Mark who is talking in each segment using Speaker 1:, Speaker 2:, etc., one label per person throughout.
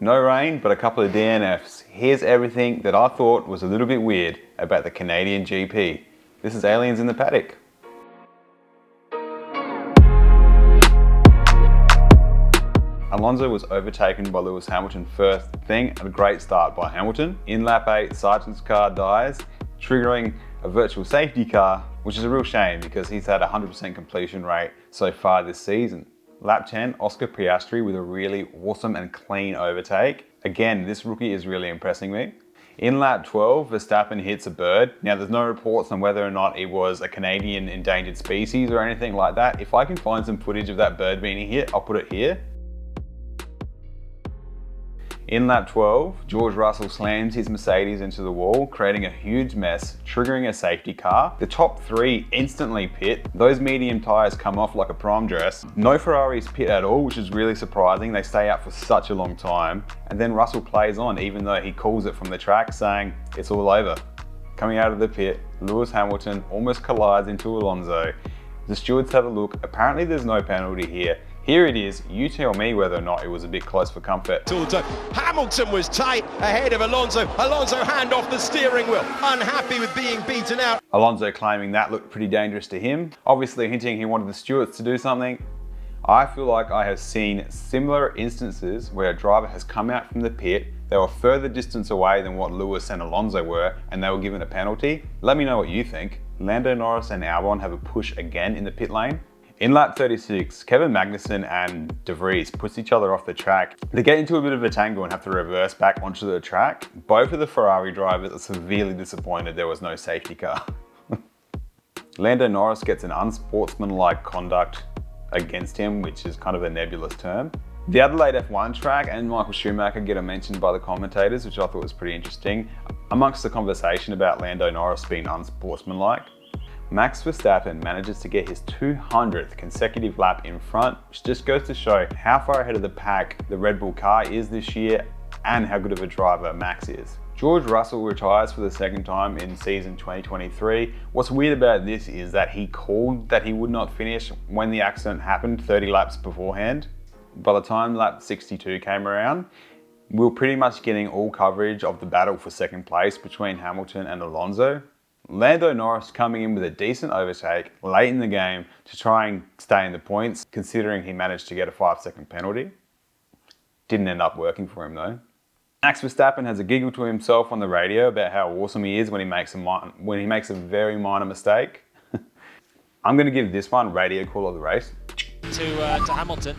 Speaker 1: No rain, but a couple of DNFs. Here's everything that I thought was a little bit weird about the Canadian GP. This is Aliens in the Paddock. Alonso was overtaken by Lewis Hamilton first thing, and a great start by Hamilton. In lap 8, Sargent's car dies, triggering a virtual safety car, which is a real shame because he's had a 100% completion rate so far this season. Lap 10, Oscar Piastri with a really awesome and clean overtake. Again, this rookie is really impressing me. In lap 12, Verstappen hits a bird. Now, there's no reports on whether or not it was a Canadian endangered species or anything like that. If I can find some footage of that bird being hit, I'll put it here. In lap 12, George Russell slams his Mercedes into the wall, creating a huge mess, triggering a safety car. The top 3 instantly pit. Those medium tyres come off like a prom dress. No Ferraris pit at all, which is really surprising. They stay out for such a long time. And then Russell plays on, even though he calls it from the track, saying it's all over. Coming out of the pit, Lewis Hamilton almost collides into Alonso. The stewards have a look. Apparently there's no penalty here. Here it is, you tell me whether or not it was a bit close for comfort.
Speaker 2: Hamilton was tight ahead of Alonso. Alonso hand off the steering wheel, unhappy with being beaten out.
Speaker 1: Alonso claiming that looked pretty dangerous to him, obviously hinting he wanted the stewards to do something. I feel like I have seen similar instances where a driver has come out from the pit, they were further distance away than what Lewis and Alonso were, and they were given a penalty. Let me know what you think. Lando Norris and Albon have a push again in the pit lane. In lap 36, Kevin Magnussen and De Vries push each other off the track. They get into a bit of a tangle and have to reverse back onto the track. Both of the Ferrari drivers are severely disappointed there was no safety car. Lando Norris gets an unsportsmanlike conduct against him, which is kind of a nebulous term. The Adelaide F1 track and Michael Schumacher get a mention by the commentators, which I thought was pretty interesting, amongst the conversation about Lando Norris being unsportsmanlike. Max Verstappen manages to get his 200th consecutive lap in front, which just goes to show how far ahead of the pack the Red Bull car is this year and how good of a driver Max is. George Russell retires for the second time in season 2023. What's weird about this is that he called that he would not finish when the accident happened 30 laps beforehand. By the time lap 62 came around, we were pretty much getting all coverage of the battle for second place between Hamilton and Alonso. Lando Norris coming in with a decent overtake late in the game to try and stay in the points, considering he managed to get a 5-second penalty. Didn't end up working for him though. Max Verstappen has a giggle to himself on the radio about how awesome he is when he makes a very minor mistake. I'm going to give this one radio call of the race.
Speaker 3: To Hamilton.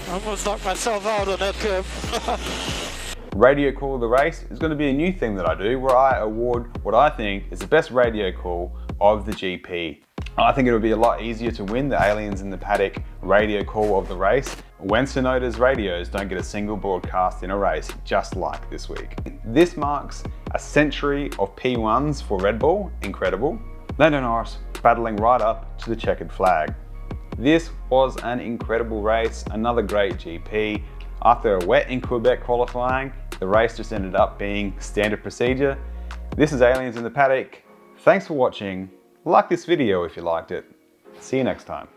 Speaker 4: I almost knocked myself out on that curve.
Speaker 1: Radio call of the race is going to be a new thing that I do, where I award what I think is the best radio call of the GP. I think it would be a lot easier to win the Aliens in the Paddock radio call of the race when Sonoda's radios don't get a single broadcast in a race, just like this week. This marks a century of P1s for Red Bull. Incredible. Lando Norris battling right up to the checkered flag. This was an incredible race, another great GP. After a wet in Quebec qualifying, the race just ended up being standard procedure. This is Aliens in the Paddock. Thanks for watching. Like this video if you liked it. See you next time.